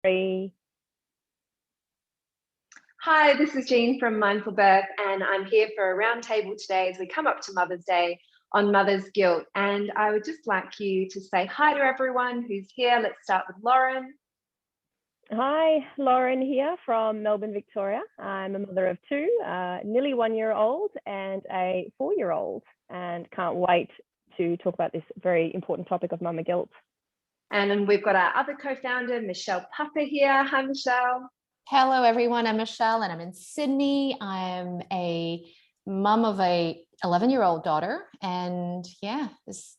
3. Hi, this is Jean from Mindful Birth, and I'm here for a roundtable today as we come up to Mother's Day on mother's guilt. And I would just like you to say hi to everyone who's here. Let's start with Lauren. Hi, Lauren here from Melbourne, Victoria. I'm a mother of 2, nearly 1-year-old and a 4-year-old, and can't wait to talk about this very important topic of mama guilt. And then we've got our other co-founder, Michelle Papa here. Hi, Michelle. Hello, everyone. I'm Michelle and I'm in Sydney. I'm a mum of a 11-year-old daughter. And yeah, it's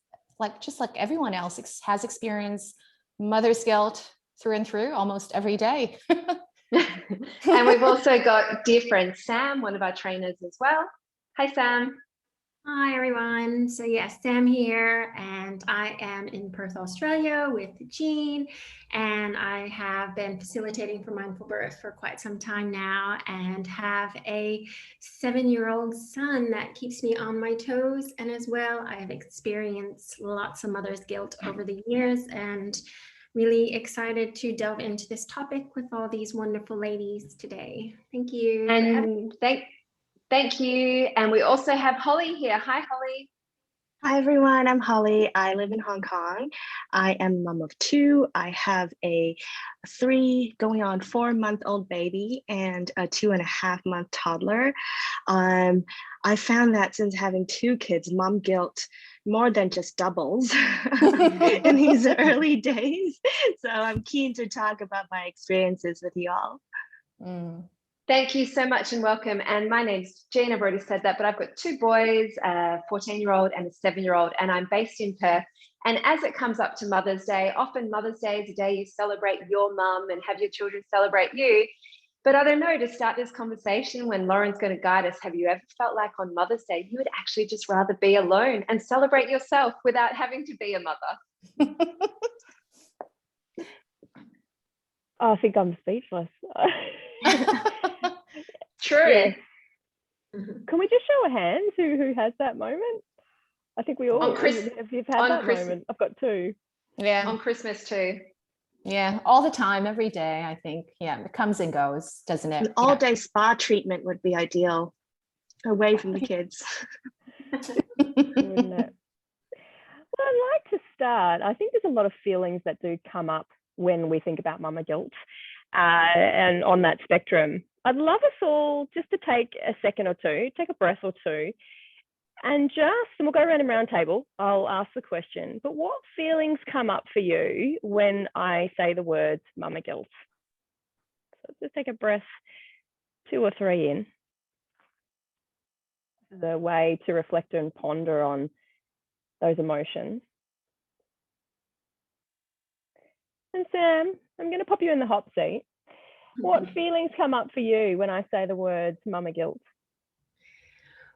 just like everyone else has experienced mother's guilt through and through almost every day. And we've also got dear friend Sam, one of our trainers as well. Hi, Sam. Hi, everyone. So yes, Sam here, and I am in Perth, Australia with Jean, and I have been facilitating for Mindful Birth for quite some time now and have a 7-year-old son that keeps me on my toes. And as well, I have experienced lots of mother's guilt over the years and really excited to delve into this topic with all these wonderful ladies today. Thank you. And thank you. And we also have Holly here. Hi, Holly. Hi, everyone. I'm Holly. I live in Hong Kong. I am mom of 2. I have a 3 going on 4-month-old baby and a 2.5-month toddler. I found that since having 2 kids, mom guilt more than just doubles in these early days. So I'm keen to talk about my experiences with you all. Thank you so much and welcome. And my name's Jean. I've already said that, but I've got 2 boys, a 14-year-old and a 7-year-old, and I'm based in Perth. And as it comes up to Mother's Day, often Mother's Day is a day you celebrate your mum and have your children celebrate you. But I don't know, to start this conversation, when Lauren's going to guide us, have you ever felt like on Mother's Day, you would actually just rather be alone and celebrate yourself without having to be a mother? I think I'm speechless. True. Yes. Can we just show a hands who has that moment? I think we all have had that moment. I've got 2. Yeah. On Christmas too. Yeah, all the time, every day, I think. Yeah, it comes and goes, doesn't it? An all-day spa treatment would be ideal, away from the kids. Wouldn't it? Well, I'd like to start. I think there's a lot of feelings that do come up when we think about mama guilt. And on that spectrum, I'd love us all just to take a second or two, take a breath or two, and we'll go around a round table. I'll ask the question, but what feelings come up for you when I say the words mama guilt? So just take a breath, 2 or 3 in. The way to reflect and ponder on those emotions. And Sam, I'm going to pop you in the hot seat. What feelings come up for you when I say the words mama guilt?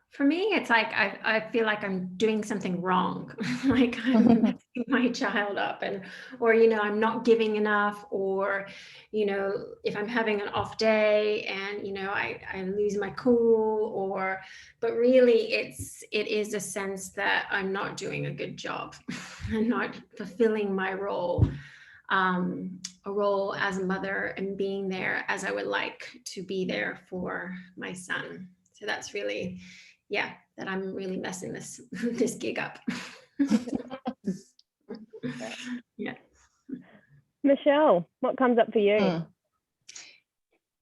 For me, it's like I feel like I'm doing something wrong, like I'm messing my child up, or I'm not giving enough, or if I'm having an off day and I lose my cool, but really it is a sense that I'm not doing a good job. I'm not fulfilling my role. A role as a mother and being there as I would like to be there for my son. So that's really, that I'm really messing this gig up. Yeah. Michelle, what comes up for you?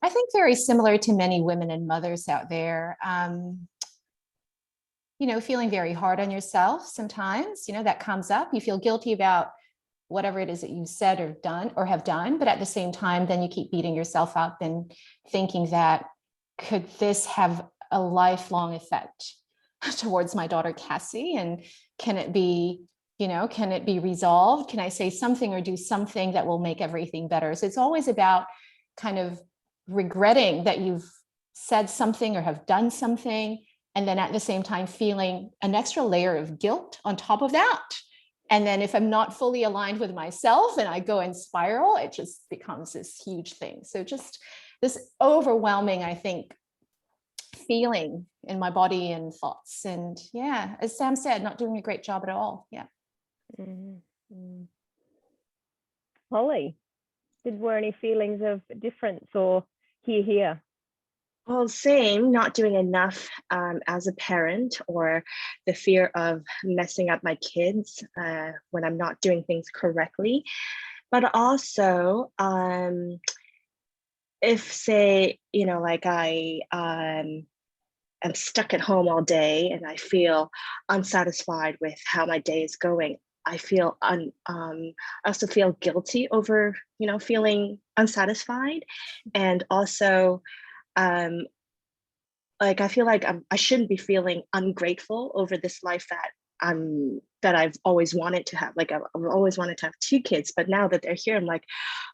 I think very similar to many women and mothers out there. Feeling very hard on yourself sometimes, that comes up. You feel guilty about whatever it is that you said or have done, but at the same time, then you keep beating yourself up and thinking that, could this have a lifelong effect towards my daughter Cassie? And can it be resolved? Can I say something or do something that will make everything better? So it's always about kind of regretting that you've said something or have done something, and then at the same time feeling an extra layer of guilt on top of that. And then if I'm not fully aligned with myself and I go and spiral, it just becomes this huge thing. So just this overwhelming, I think, feeling in my body and thoughts. And as Sam said, not doing a great job at all. Yeah. Holly. Were any feelings of difference or here? Well, same, not doing enough as a parent, or the fear of messing up my kids when I'm not doing things correctly. But also, if say, like I am stuck at home all day and I feel unsatisfied with how my day is going, I also feel guilty over, feeling unsatisfied. And also, um, like I feel like I shouldn't be feeling ungrateful over this life that I've always wanted to have. Like I've always wanted to have two kids, but now that they're here, I'm like,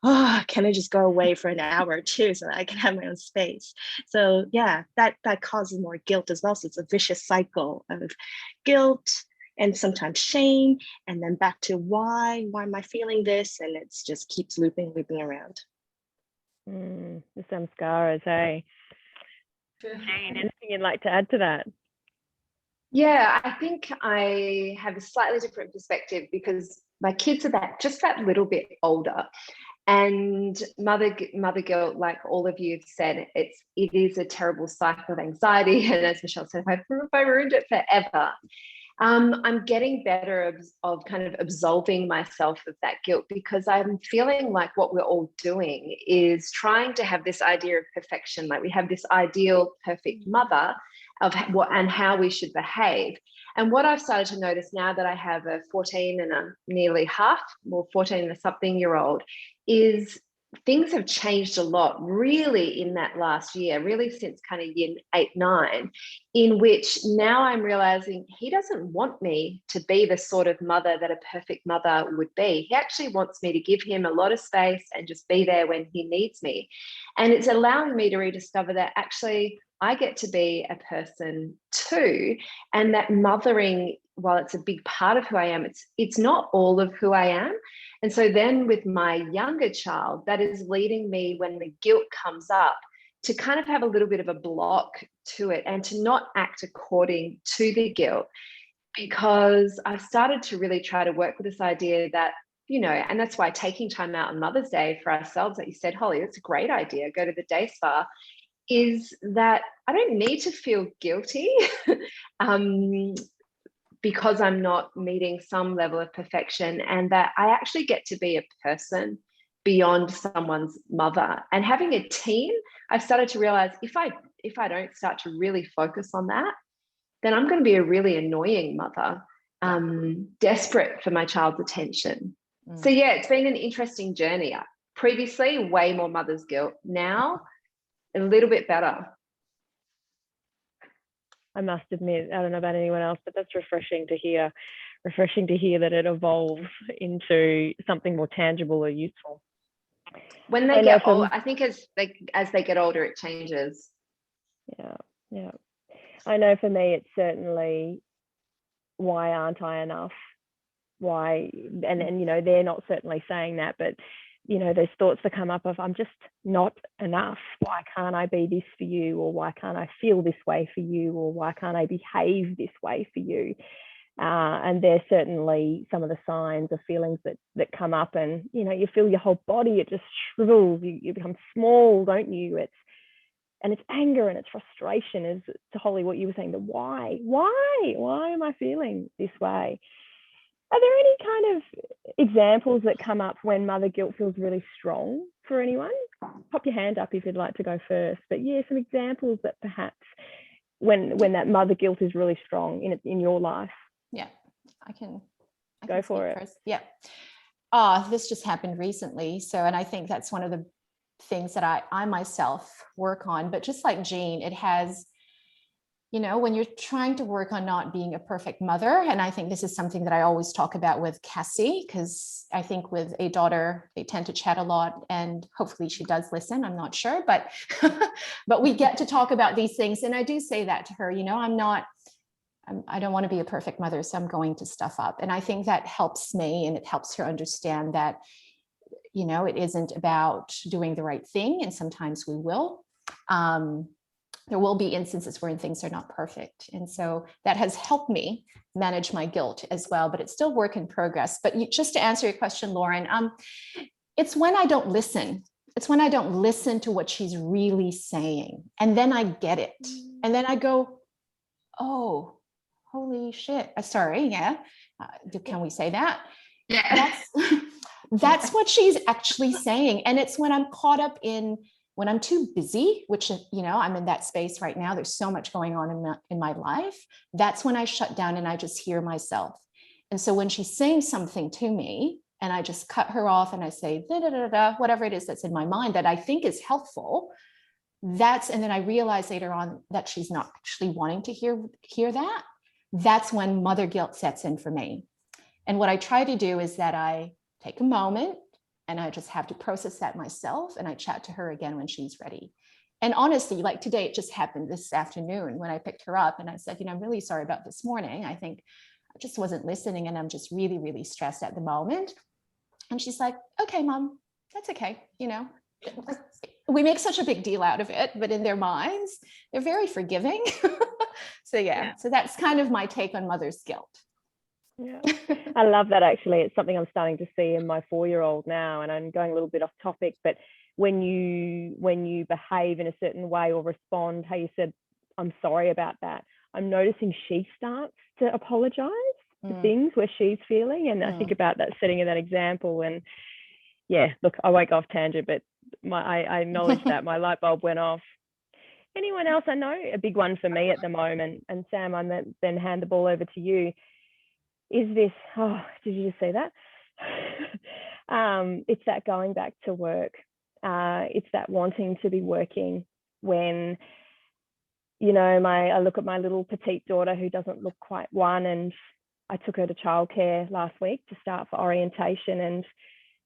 oh, can I just go away for an hour or two so that I can have my own space? So yeah, that causes more guilt as well. So it's a vicious cycle of guilt and sometimes shame, and then back to why am I feeling this? And it's just keeps looping around. Some scars, hey. Jane, anything you'd like to add to that? Yeah, I think I have a slightly different perspective because my kids are just that little bit older, and mother guilt, like all of you have said, it is a terrible cycle of anxiety, and as Michelle said, if I ruined it forever. I'm getting better of kind of absolving myself of that guilt, because I'm feeling like what we're all doing is trying to have this idea of perfection. Like we have this ideal perfect mother of what and how we should behave. And what I've started to notice now that I have a 14 and a nearly 14 and a something year old, is things have changed a lot really in that last year, really since kind of year 8, 9, in which now I'm realizing he doesn't want me to be the sort of mother that a perfect mother would be. He actually wants me to give him a lot of space and just be there when he needs me. And it's allowing me to rediscover that actually I get to be a person too, and that mothering, while it's a big part of who I am, it's not all of who I am. And so then with my younger child, that is leading me, when the guilt comes up, to kind of have a little bit of a block to it and to not act according to the guilt, because I've started to really try to work with this idea that, and that's why taking time out on Mother's Day for ourselves, like you said, Holly, that's a great idea, go to the day spa, is that I don't need to feel guilty because I'm not meeting some level of perfection, and that I actually get to be a person beyond someone's mother. And having a teen, I've started to realize if I don't start to really focus on that, then I'm going to be a really annoying mother, desperate for my child's attention. So yeah, it's been an interesting journey. Previously, way more mother's guilt. Now, a little bit better. I must admit, I don't know about anyone else, but that's refreshing to hear. Refreshing to hear that it evolves into something more tangible or useful. When they get old, I think as they get older, it changes. Yeah. I know for me, it's certainly, why aren't I enough? Why? And they're not certainly saying that, but those thoughts that come up of, I'm just not enough. Why can't I be this for you? Or why can't I feel this way for you? Or why can't I behave this way for you? And there's certainly some of the signs of feelings that come up, and you feel your whole body, it just shrivels, you become small, don't you? It's anger and it's frustration, is to Holly what you were saying, the why am I feeling this way? Are there any kind of examples that come up when mother guilt feels really strong for anyone? Pop your hand up if you'd like to go first. But yeah, some examples that perhaps when that mother guilt is really strong in your life. Yeah, I can go for it first. Yeah. This just happened recently. And I think that's one of the things that I myself work on. But just like Jane, it has, when you're trying to work on not being a perfect mother, and I think this is something that I always talk about with Cassie, because I think with a daughter, they tend to chat a lot, and hopefully she does listen. I'm not sure, but but we get to talk about these things. And I do say that to her, I don't want to be a perfect mother, so I'm going to stuff up. And I think that helps me, and it helps her understand that, it isn't about doing the right thing. And sometimes we will. There will be instances where things are not perfect. And so that has helped me manage my guilt as well, but it's still work in progress. But just to answer your question, Lauren, it's when I don't listen. It's when I don't listen to what she's really saying. And then I get it. And then I go, oh, holy shit. Sorry. Yeah. Can we say that? Yeah. That's what she's actually saying. And it's when I'm caught up in, when I'm too busy, which, you know, I'm in that space right now. There's so much going on in my life. That's when I shut down and I just hear myself. And so when she's saying something to me and I just cut her off and I say, da, da, da, da, whatever it is that's in my mind that I think is helpful, and then I realize later on that she's not actually wanting to hear that. That's when mother guilt sets in for me. And what I try to do is that I take a moment and I just have to process that myself, and I chat to her again when she's ready. And honestly, like today, it just happened this afternoon when I picked her up and I said, you know, I'm really sorry about this morning. I think I just wasn't listening and I'm just really, really stressed at the moment. And she's like, okay, Mom, that's okay. You know, we make such a big deal out of it, but in their minds, they're very forgiving. So yeah, so that's kind of my take on mother's guilt. Yeah, I love that. Actually, it's something I'm starting to see in my 4-year-old now, and I'm going a little bit off topic, but when you behave in a certain way or respond, how you said, I'm sorry about that, I'm noticing she starts to apologize for things where she's feeling. And I think about that, setting of that example. And yeah, look, I won't go off tangent, but I acknowledge that my light bulb went off. Anyone else? I know a big one for me at the moment, and Sam, I'm then hand the ball over to you. Is this, oh, did you just see that? It's that going back to work. It's that wanting to be working when, you know, I look at my little petite daughter who doesn't look quite 1, and I took her to childcare last week to start for orientation, and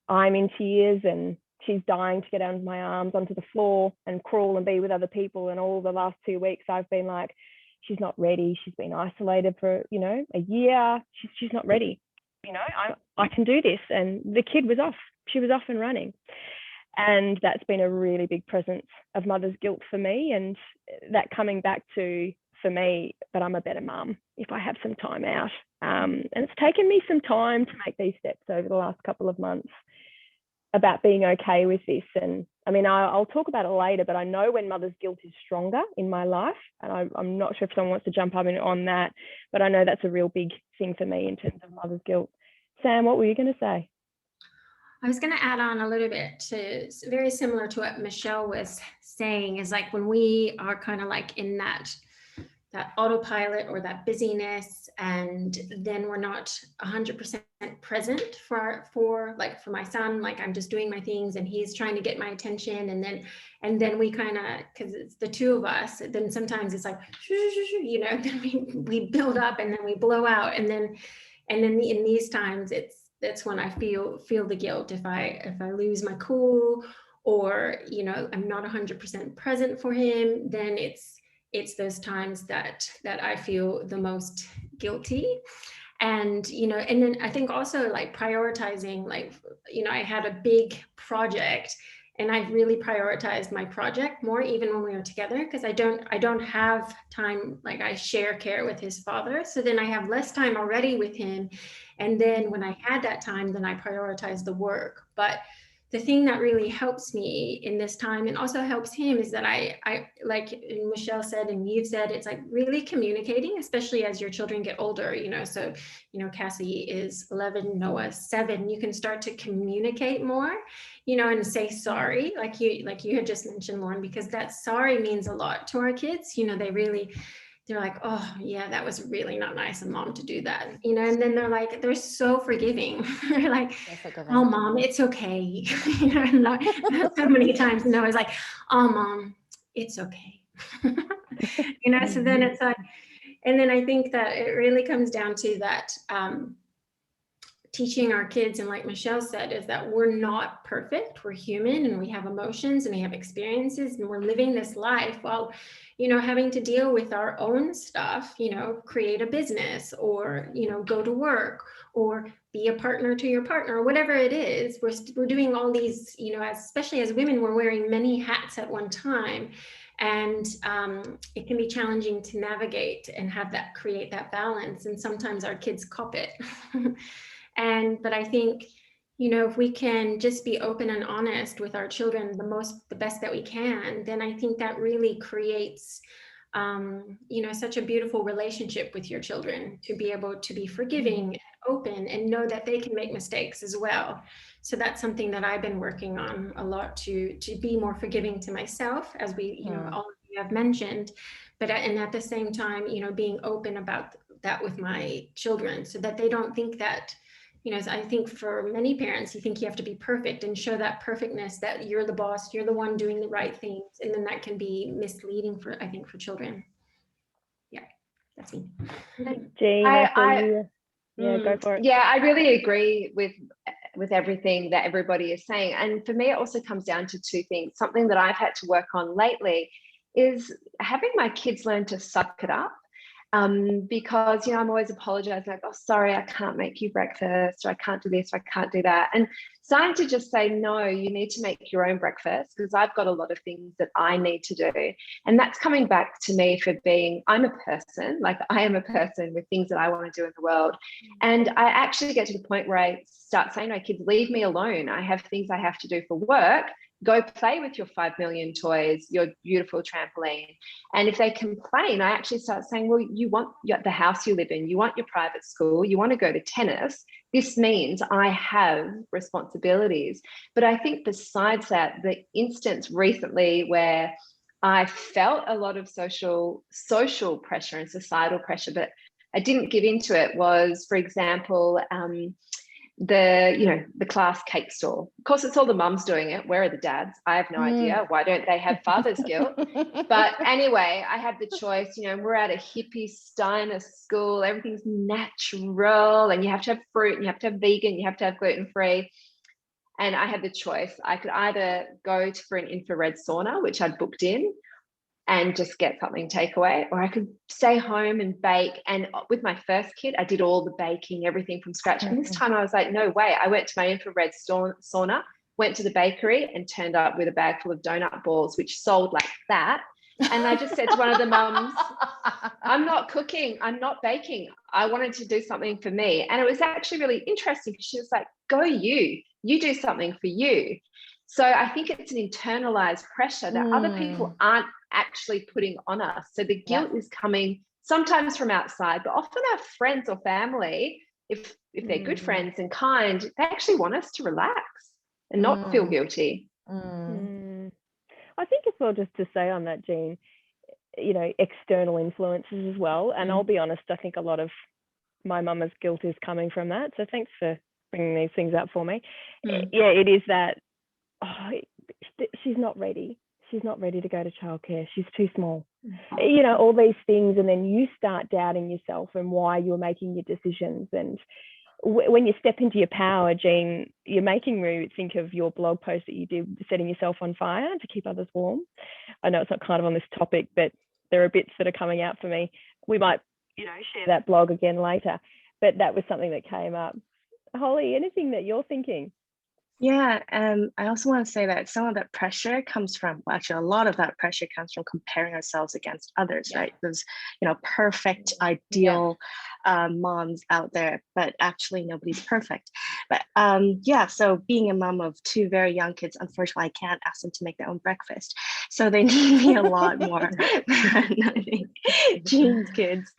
I'm in tears and she's dying to get out of my arms onto the floor and crawl and be with other people. And all the last 2 weeks I've been like, she's not ready. She's been isolated for, you know, a year. She's not ready. You know, I can do this. And the kid was off. She was off and running. And that's been a really big presence of mother's guilt for me. And that coming back to, for me, but I'm a better mum if I have some time out. And it's taken me some time to make these steps over the last couple of months about being okay with this. And I mean, I'll talk about it later, but I know when mother's guilt is stronger in my life, and I'm not sure if someone wants to jump up on that, but I know that's a real big thing for me in terms of mother's guilt. Sam, what were you going to say? I was going to add on a little bit to very similar to what Michelle was saying, is like when we are kind of like in that autopilot or that busyness, and then we're not 100% present for my son, like I'm just doing my things and he's trying to get my attention, and then we kind of, because it's the two of us, then sometimes it's like, you know, then we build up and then we blow out, and then in these times that's when I feel the guilt if I lose my cool, or, you know, I'm not 100% present for him. Then it's those times that I feel the most guilty. And, you know, and then I think also like prioritizing, like, you know, I had a big project and I really prioritized my project more, even when we were together, because I don't have time, like I share care with his father. So then I have less time already with him. And then when I had that time, then I prioritized the work. But the thing that really helps me in this time and also helps him is that I like Michelle said, and you've said, it's like really communicating, especially as your children get older, you know, so, you know, Cassie is 11, Noah's 7, you can start to communicate more, you know, and say sorry, like you had just mentioned, Lauren, because that sorry means a lot to our kids. You know, they're like, oh yeah, that was really not nice of Mom to do that, you know, and then they're so forgiving. They're like, oh Mom, it's okay. You know, not so many times Noah's like, oh Mom, it's okay. You know, so then it's like, and then I think that it really comes down to that teaching our kids, and like Michelle said, is that we're not perfect, we're human, and we have emotions and we have experiences, and we're living this life while, you know, having to deal with our own stuff, you know, create a business, or, you know, go to work, or be a partner to your partner, or whatever it is. We're doing all these, you know, especially as women, we're wearing many hats at one time. And it can be challenging to navigate and create that balance. And sometimes our kids cop it. But I think, you know, if we can just be open and honest with our children the best that we can, then I think that really creates, you know, such a beautiful relationship with your children, to be able to be forgiving and open and know that they can make mistakes as well. So that's something that I've been working on a lot, to be more forgiving to myself, as we, you know, all of you have mentioned, but and at the same time, you know, being open about that with my children, so that they don't think that, you know, I think for many parents, you think you have to be perfect and show that perfectness, that you're the boss, you're the one doing the right things. And then that can be misleading for, I think, for children. Yeah, that's me. Jean, I saw you. Yeah, go for it. Yeah, I really agree with everything that everybody is saying. And for me, it also comes down to two things. Something that I've had to work on lately is having my kids learn to suck it up. Because, you know, I'm always apologizing, like, oh, sorry, I can't make you breakfast, or I can't do this, or I can't do that. And starting to just say, no, you need to make your own breakfast, because I've got a lot of things that I need to do. And that's coming back to me for being, I'm a person, like I am a person with things that I want to do in the world. And I actually get to the point where I start saying to my kids, leave me alone. I have things I have to do for work. Go play with your 5 million toys, your beautiful trampoline. And if they complain, I actually start saying, well, you want the house you live in, you want your private school, you want to go to tennis. This means I have responsibilities. But I think besides that, the instance recently where I felt a lot of social pressure and societal pressure, but I didn't give into it, was, for example, the class cake stall. Of course, it's all the mums doing it. Where are the dads? I have no idea. Why don't they have father's guilt? But anyway, I had the choice. You know, we're at a hippie Steiner school. Everything's natural, and you have to have fruit, and you have to have vegan, you have to have gluten-free. And I had the choice. I could either go for an infrared sauna, which I'd booked in, and just get something takeaway, or I could stay home and bake. And with my first kid, I did all the baking, everything from scratch. And this time I was like, no way. I went to my infrared sauna, went to the bakery, and turned up with a bag full of donut balls, which sold like that. And I just said to one of the mums, I'm not cooking, I'm not baking. I wanted to do something for me. And it was actually really interesting, because she was like, go you do something for you. So I think it's an internalized pressure that other people aren't actually putting on us. So the guilt is coming sometimes from outside, but often our friends or family, if they're good friends and kind, they actually want us to relax and not feel guilty. I think as well, just to say on that, Jean, you know, external influences as well. And I'll be honest, I think a lot of my mama's guilt is coming from that. So thanks for bringing these things up for me. Yeah, it is that, oh, she's not ready. She's not ready to go to childcare. She's too small. You know, all these things. And then you start doubting yourself and why you're making your decisions. And when you step into your power, Jean, you're making me think of your blog post that you did, setting yourself on fire to keep others warm. I know it's not kind of on this topic, but there are bits that are coming out for me. We might, you know, share that blog again later. But that was something that came up. Holly, anything that you're thinking? Yeah, I also want to say that some of that pressure comes from, well, actually, a lot of that pressure comes from comparing ourselves against others, right? There's, you know, perfect, ideal moms out there, but actually nobody's perfect. But yeah, so being a mom of two very young kids, unfortunately, I can't ask them to make their own breakfast. So they need me a lot more than I think Jean's kids.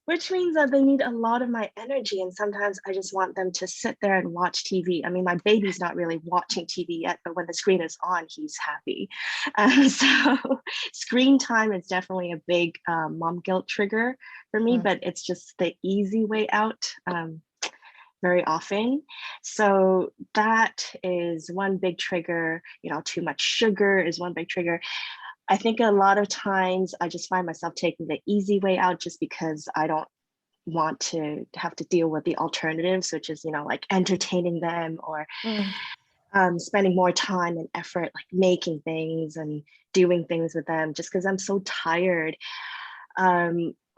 Which means that they need a lot of my energy. And sometimes I just want them to sit there and watch TV. I mean, my baby's not really watching TV yet, but when the screen is on, he's happy. So screen time is definitely a big mom guilt trigger for me, but it's just the easy way out very often. So that is one big trigger. You know, too much sugar is one big trigger. I think a lot of times I just find myself taking the easy way out just because I don't want to have to deal with the alternatives, which is, you know, like entertaining them or spending more time and effort, like making things and doing things with them, just because I'm so tired.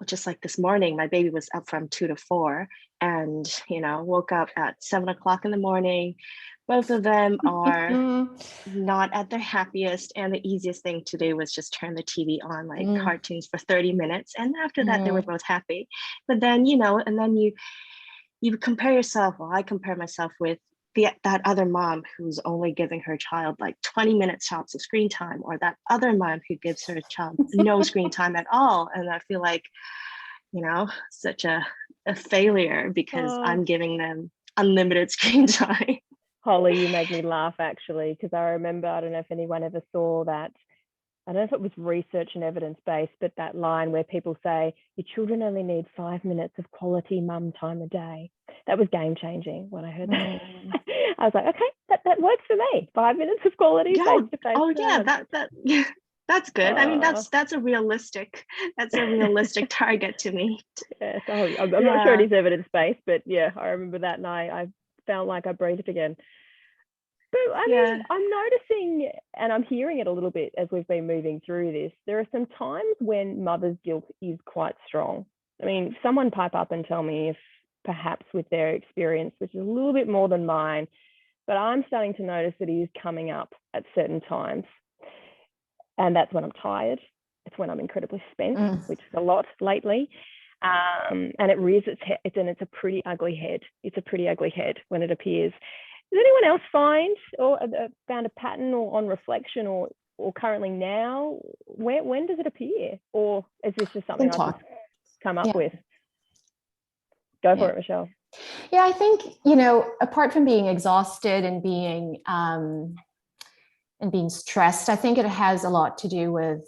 Just like this morning, my baby was up from 2 to 4 and, you know, woke up at 7 o'clock in the morning. Both of them are not at their happiest. And the easiest thing to do was just turn the TV on, like cartoons for 30 minutes. And after that, they were both happy. But then, you know, and then you compare yourself, well, I compare myself with that other mom who's only giving her child like 20 minutes tops of screen time, or that other mom who gives her child no screen time at all. And I feel like, such a failure because Oh. I'm giving them unlimited screen time. Holly, you make me laugh actually, because I remember, I don't know if anyone ever saw that. I don't know if it was research and evidence-based, but that line where people say, your children only need 5 minutes of quality mum time a day. That was game-changing when I heard that. I was like, okay, that works for me. 5 minutes of quality face-to-face Oh yeah, time. that's good. I mean, that's a realistic target to me. Yeah, so I'm not sure it is evidence-based, but yeah, I remember that and I felt like I breathed again. But I mean, I'm noticing, and I'm hearing it a little bit as we've been moving through this, there are some times when mother's guilt is quite strong. I mean, someone pipe up and tell me if perhaps with their experience, which is a little bit more than mine, but I'm starting to notice that it is coming up at certain times. And that's when I'm tired. It's when I'm incredibly spent, which is a lot lately. And it rears its head, and it's a pretty ugly head. It's a pretty ugly head when it appears. Does anyone else find or found a pattern or on reflection or currently now? When does it appear? Or is this just something I've just come up with? Go for it, Michelle. Yeah, I think, apart from being exhausted and being stressed, I think it has a lot to do with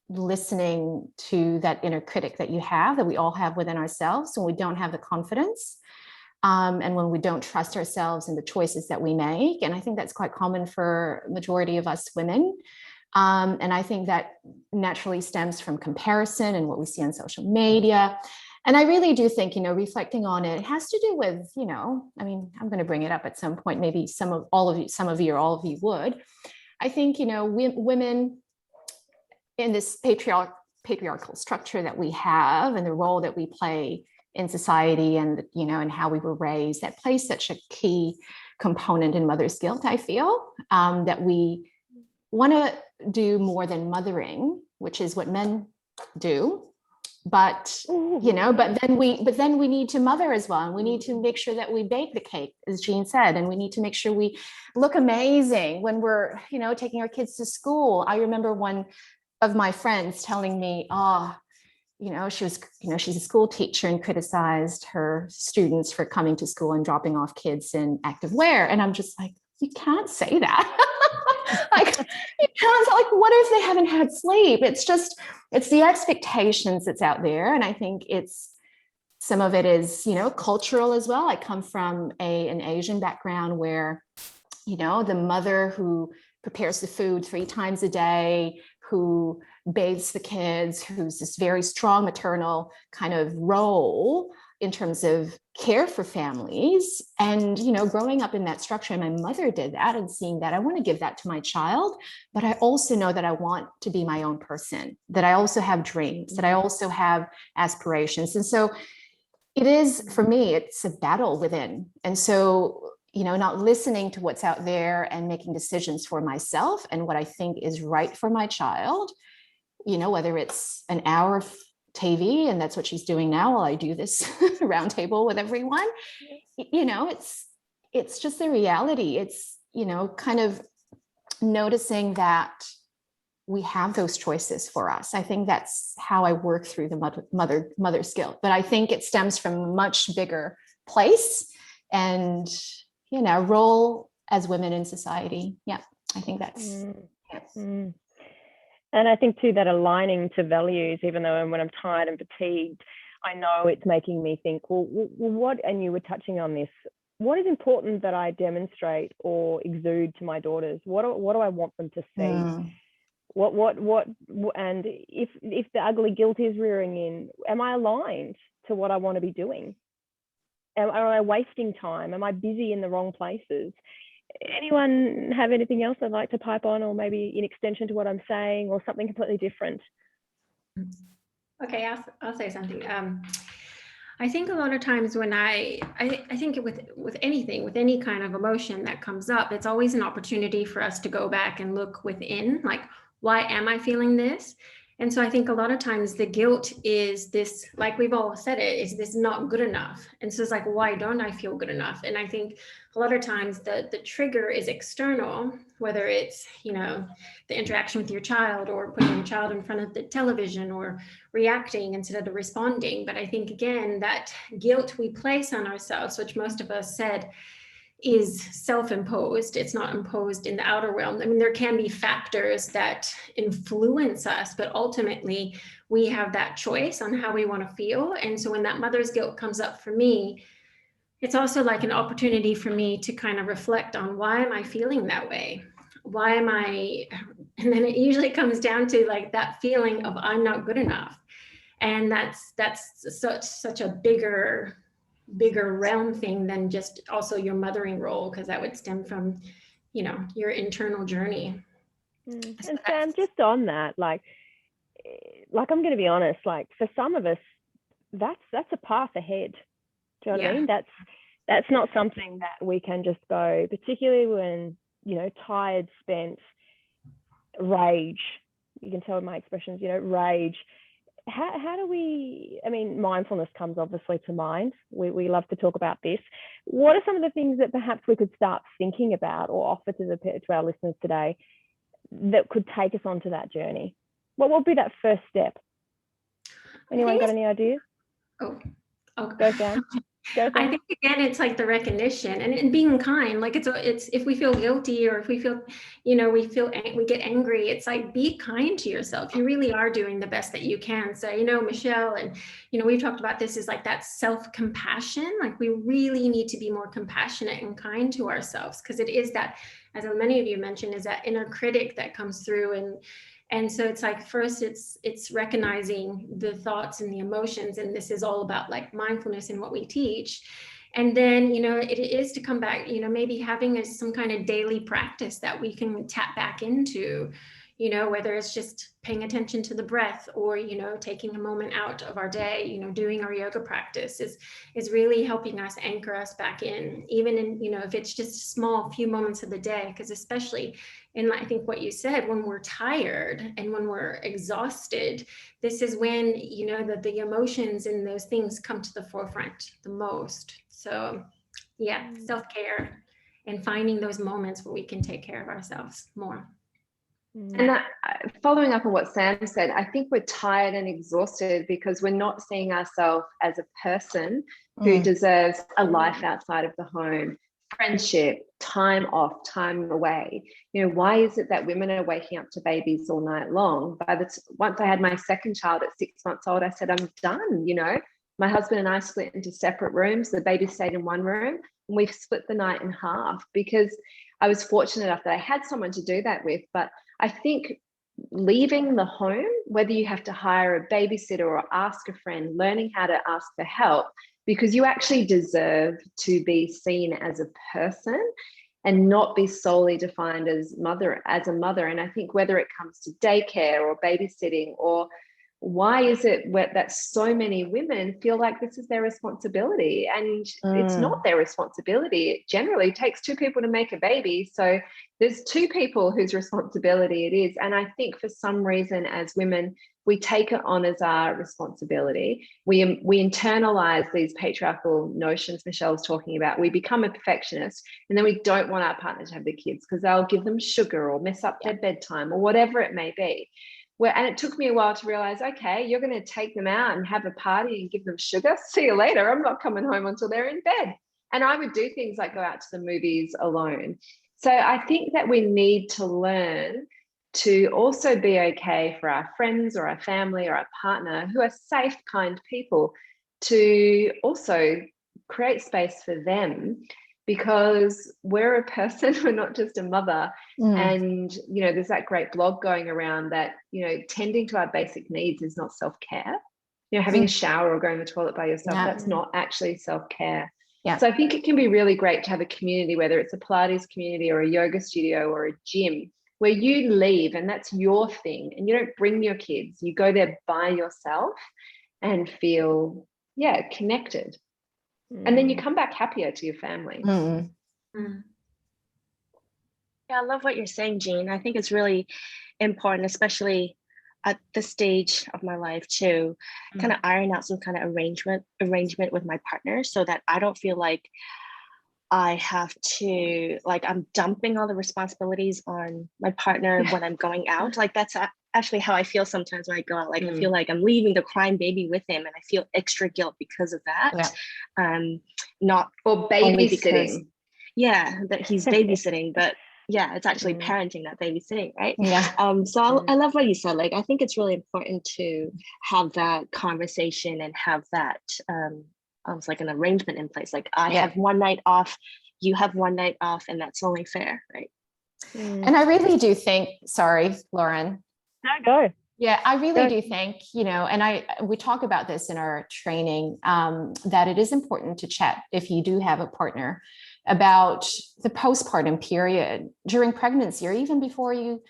listening to that inner critic that you have, that we all have within ourselves, when we don't have the confidence. And when we don't trust ourselves in the choices that we make. And I think that's quite common for majority of us women. And I think that naturally stems from comparison and what we see on social media. And I really do think, reflecting on it, it has to do with, I mean, I'm going to bring it up at some point, maybe some of you or all of you would. I think, women in this patriarchal structure that we have and the role that we play in society and, and how we were raised, that plays such a key component in mother's guilt, I feel, that we want to do more than mothering, which is what men do. But, but then we need to mother as well. And we need to make sure that we bake the cake, as Jean said, and we need to make sure we look amazing when we're, taking our kids to school. I remember one of my friends telling me, she's a school teacher and criticized her students for coming to school and dropping off kids in active wear. And I'm just like, you can't say that. What if they haven't had sleep? It's the expectations that's out there. And I think some of it is, cultural as well. I come from an Asian background where, the mother who prepares the food 3 times a day, who bathes the kids, who's this very strong maternal kind of role in terms of care for families. And, growing up in that structure, and my mother did that, and seeing that, I want to give that to my child, but I also know that I want to be my own person, that I also have dreams, that I also have aspirations. And so it is, for me, it's a battle within. And so, not listening to what's out there and making decisions for myself and what I think is right for my child, whether it's an hour of TV, and that's what she's doing now while I do this roundtable with everyone, it's just the reality. It's, kind of noticing that we have those choices for us. I think that's how I work through the mother's guilt. But I think it stems from a much bigger place and, role as women in society. Yeah, I think that's. And I think too, that aligning to values, even though when I'm tired and fatigued, I know it's making me think, well, what, and you were touching on this, what is important that I demonstrate or exude to my daughters? What do I want them to see? And if the ugly guilt is rearing in, am I aligned to what I want to be doing? Am I wasting time? Am I busy in the wrong places? Anyone have anything else I'd like to pipe on, or maybe in extension to what I'm saying, or something completely different? Okay, I'll say something. I think a lot of times when I think with anything, with any kind of emotion that comes up, it's always an opportunity for us to go back and look within, like, why am I feeling this? And so I think a lot of times the guilt is this, like we've all said it, is this not good enough. And so it's like, why don't I feel good enough? And I think a lot of times the trigger is external, whether it's, you know, the interaction with your child or putting your child in front of the television or reacting instead of responding. But I think, again, that guilt we place on ourselves, which most of us said is self-imposed. It's not imposed in the outer realm. I mean, there can be factors that influence us, but ultimately we have that choice on how we want to feel. And so when that mother's guilt comes up for me, it's also like an opportunity for me to kind of reflect on, why am I feeling that way? Why am I? And then it usually comes down to like that feeling of I'm not good enough. And that's such a bigger realm thing than just also your mothering role, because that would stem from, you know, your internal journey. And So Sam, just on that, like I'm going to be honest, like for some of us, that's a path ahead. Do you know what I mean? That's not something that we can just go, particularly when, you know, tired, spent, rage. You can tell in my expressions, you know, rage. How do we, I mean, mindfulness comes obviously to mind. We love to talk about this. What are some of the things that perhaps we could start thinking about or offer to our listeners today that could take us onto that journey? What would be that first step? Anyone got any ideas? Oh, Go, Sam. I think, again, it's like the recognition and being kind. Like it's if we feel guilty or if we feel, you know, we get angry, it's like, be kind to yourself. You really are doing the best that you can. So, you know, Michelle, and, you know, we've talked about this, is like that self-compassion. Like we really need to be more compassionate and kind to ourselves, because it is that, as many of you mentioned, is that inner critic that comes through. And so it's like, first it's recognizing the thoughts and the emotions. And this is all about like mindfulness and what we teach. And then, you know, it is to come back, you know, maybe having some kind of daily practice that we can tap back into, you know, whether it's just paying attention to the breath or, you know, taking a moment out of our day, you know, doing our yoga practice is really helping us anchor us back in, even in, you know, if it's just small few moments of the day, because especially in, I think what you said, when we're tired and when we're exhausted, this is when, you know, the emotions and those things come to the forefront the most. So yeah, self-care and finding those moments where we can take care of ourselves more. And following up on what Sam said, I think we're tired and exhausted because we're not seeing ourselves as a person who deserves a life outside of the home, friendship, time off, time away. You know, why is it that women are waking up to babies all night long? Once I had my second child at 6 months old, I said, I'm done. You know, my husband and I split into separate rooms. The baby stayed in one room, and we've split the night in half because I was fortunate enough that I had someone to do that with. But I think leaving the home, whether you have to hire a babysitter or ask a friend, learning how to ask for help, because you actually deserve to be seen as a person and not be solely defined as a mother. And I think whether it comes to daycare or babysitting, or why is it that so many women feel like this is their responsibility? And it's not their responsibility. It generally takes two people to make a baby. So there's two people whose responsibility it is. And I think for some reason, as women, we take it on as our responsibility. We internalize these patriarchal notions Michelle's talking about. We become a perfectionist, and then we don't want our partner to have the kids because they'll give them sugar or mess up their bedtime or whatever it may be. And it took me a while to realize, okay, you're going to take them out and have a party and give them sugar. See you later. I'm not coming home until they're in bed. And I would do things like go out to the movies alone. So I think that we need to learn to also be okay for our friends or our family or our partner who are safe, kind people, to also create space for them, because we're a person, we're not just a mother. And, you know, there's that great blog going around that, you know, tending to our basic needs is not self-care. You know, having a shower or going to the toilet by yourself, that's not actually self-care. So I think it can be really great to have a community, whether it's a Pilates community or a yoga studio or a gym, where you leave and that's your thing and you don't bring your kids. You go there by yourself and feel, connected. And then you come back happier to your family. Yeah, I love what you're saying, Jean. I think it's really important, especially at this stage of my life to kind of iron out some kind of arrangement with my partner so that I don't feel like I have to, like, I'm dumping all the responsibilities on my partner when I'm going out. Like, that's actually how I feel sometimes when I go out. Like, I feel like I'm leaving the crying baby with him, and I feel extra guilt because of that. Not Or only because, babysitting. yeah, that he's babysitting, but yeah, it's actually parenting, not babysitting, right? So I love what you said. Like, I think it's really important to have that conversation and have that almost like an arrangement in place. Like, I have one night off, you have one night off, and that's only fair, right? And I really do think, sorry, Lauren. No, go. Yeah, I really do think, you know, and we talk about this in our training, that it is important to chat, if you do have a partner, about the postpartum period during pregnancy, or even before you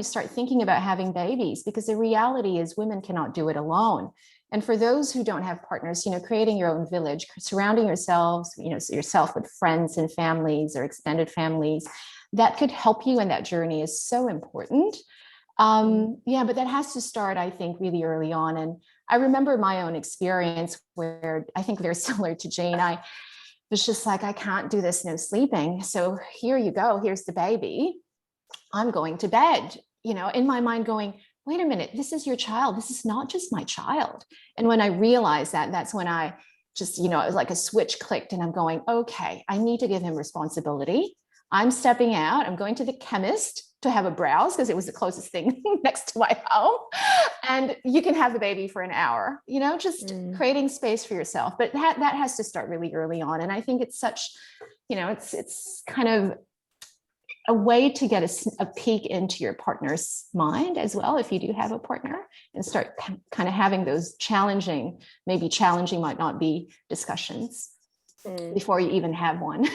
start thinking about having babies, because the reality is women cannot do it alone. And for those who don't have partners, you know, creating your own village, surrounding yourself with friends and families or extended families, that could help you in that journey is so important. But that has to start, I think, really early on. And I remember my own experience where I think very similar to Jane, I was just like, I can't do this, no sleeping. So here you go, here's the baby. I'm going to bed, you know, in my mind going, wait a minute, this is your child. This is not just my child. And when I realized that, that's when I just, you know, it was like a switch clicked and I'm going, okay, I need to give him responsibility. I'm stepping out. I'm going to the chemist to have a browse because it was the closest thing next to my home. And you can have the baby for an hour, you know, just creating space for yourself. But that has to start really early on. And I think it's such, you know, it's kind of a way to get a peek into your partner's mind as well, if you do have a partner, and start kind of having those challenging might not be discussions before you even have one.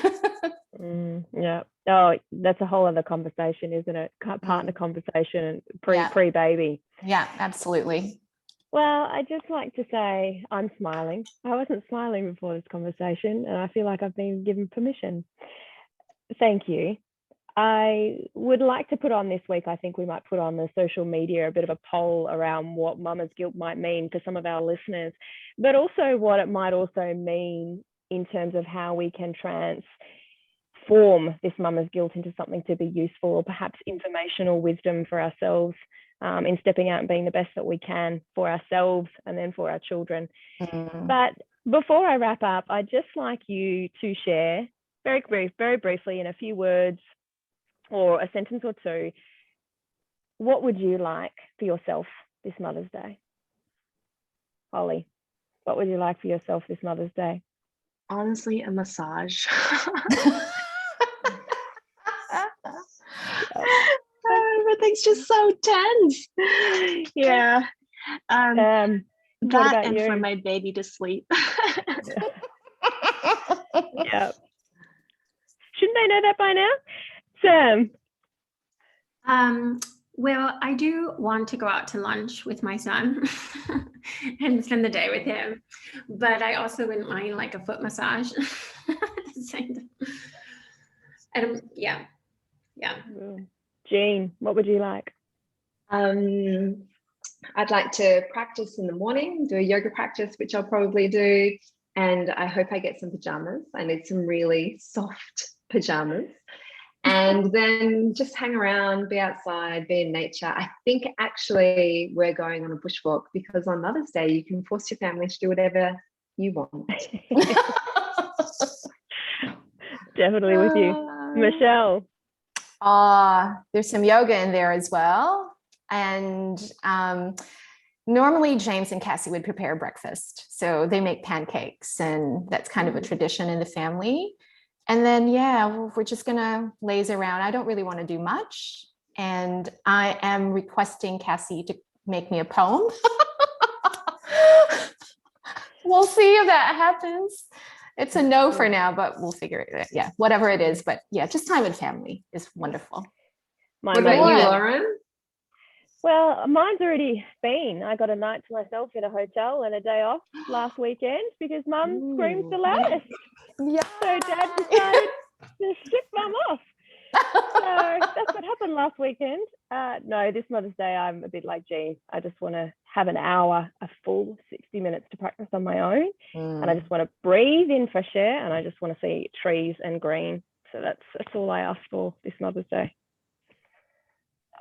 Yeah. Oh, that's a whole other conversation, isn't it? Partner conversation pre-baby. Yeah, absolutely. Well, I'd just like to say I'm smiling. I wasn't smiling before this conversation, and I feel like I've been given permission. Thank you. I would like to put on this week, I think we might put on the social media a bit of a poll around what mama's guilt might mean for some of our listeners, but also what it might also mean in terms of how we can transform this mama's guilt into something to be useful, or perhaps informational wisdom for ourselves, in stepping out and being the best that we can for ourselves and then for our children. But before I wrap up, I'd just like you to share very briefly in a few words or a sentence or two, what would you like for yourself this Mother's Day? Holly, what would you like for yourself this Mother's Day? Honestly, a massage. Everything's just so tense. Yeah. That and for my baby to sleep. Yeah. Shouldn't they know that by now? Sam? Well, I do want to go out to lunch with my son and spend the day with him, but I also wouldn't mind like a foot massage at the same time. And yeah. Jean, what would you like? I'd like to practice in the morning, do a yoga practice, which I'll probably do. And I hope I get some pajamas. I need some really soft pajamas. And then just hang around, be outside, be in nature. I think actually we're going on a bushwalk because on Mother's Day, you can force your family to do whatever you want. Definitely with you. Michelle? There's some yoga in there as well. And normally James and Cassie would prepare breakfast. So they make pancakes, and that's kind of a tradition in the family. And then, we're just going to laze around. I don't really want to do much. And I am requesting Cassie to make me a poem. We'll see if that happens. It's a no for now, but we'll figure it out. Yeah, whatever it is. But yeah, just time with family is wonderful. What about you, Lauren? Well, mine's already been. I got a night to myself in a hotel and a day off last weekend because Mum screams the loudest. Yeah. So Dad decided to ship Mum off. So that's what happened last weekend. No, this Mother's Day, I'm a bit like Jean. I just want to have an hour, a full 60 minutes to practice on my own. And I just want to breathe in fresh air, and I just want to see trees and green. So that's all I ask for this Mother's Day.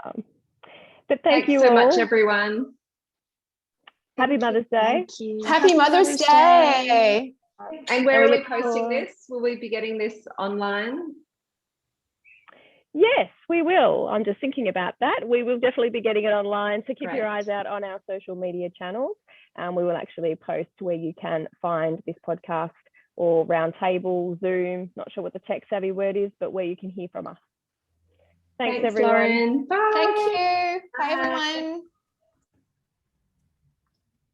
But thank Thanks you so all. much, everyone. Happy Mother's Day. Thank you. Happy Mother's Day. And where And are we we look posting forward- this? Will we be getting this online? Yes, we will. I'm just thinking about that. We will definitely be getting it online. So keep your Great. eyes out on our social media channels. We will actually post where you can find this podcast or Roundtable, Zoom, not sure what the tech savvy word is, but where you can hear from us. Thanks everyone. Lauren. Bye. Thank you. Bye, Bye. everyone.